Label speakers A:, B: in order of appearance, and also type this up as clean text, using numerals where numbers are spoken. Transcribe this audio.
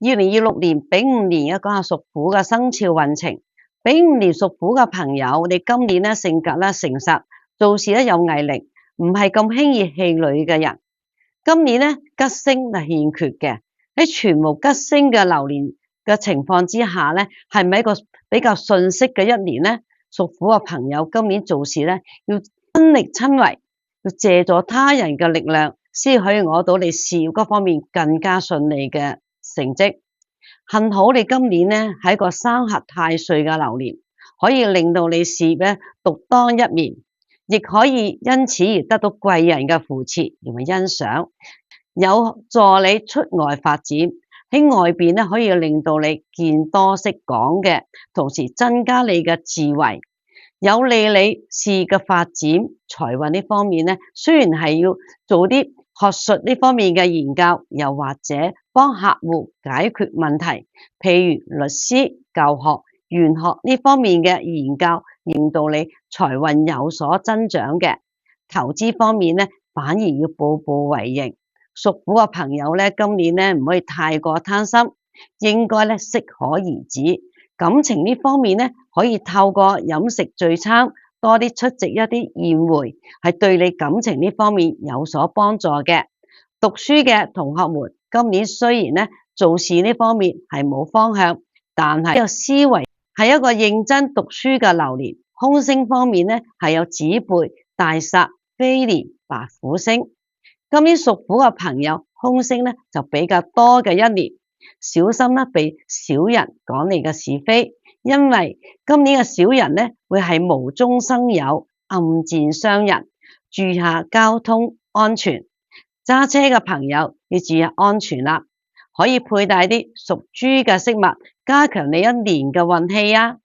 A: 2026年丙午年講下屬虎嘅生肖運程。丙午年屬虎嘅朋友，你今年咧性格咧誠實，做事咧有毅力，唔係咁輕易氣餒嘅人。今年咧吉星係欠缺嘅，喺全無吉星嘅流年嘅情況之下咧，係咪一個比較順適嘅一年咧？屬虎嘅朋友今年做事咧要親力親為，要借助他人嘅力量，先可以攞到你事業嗰方面更加順利嘅成績。幸好你今年咧係一個三合太歲嘅流年，可以令到你事業咧獨當一面，亦可以因此而得到貴人嘅扶持同埋欣賞，有助你出外發展。喺外邊咧可以令到你見多識廣嘅，同時增加你嘅智慧，有利你事業嘅發展。財運呢方面咧，雖然係要做啲學術呢方面嘅研究，又或者幫客戶解決問題，譬如律師、教學、玄學呢方面嘅研究，令到你財運有所增長嘅。投資方面咧，反而要步步為營。屬虎嘅朋友咧，今年咧唔可以太過貪心，應該咧適可而止。感情呢方面咧，可以透過飲食聚餐，多啲出席一啲宴會，係對你感情呢方面有所幫助嘅。讀書嘅同學們，今年雖然咧做事呢方面係冇方向，但係有思維，係一個認真讀書嘅流年。凶星方面咧係有子背、大煞、飛廉、白虎星。今年屬虎嘅朋友，凶星咧就比較多嘅一年，小心咧被小人講你嘅是非，因為今年嘅小人咧會係無中生有，暗箭傷人，注意下交通安全。揸車嘅朋友要注意安全啦，可以佩戴啲屬豬嘅飾物，加強你一年嘅運氣啊！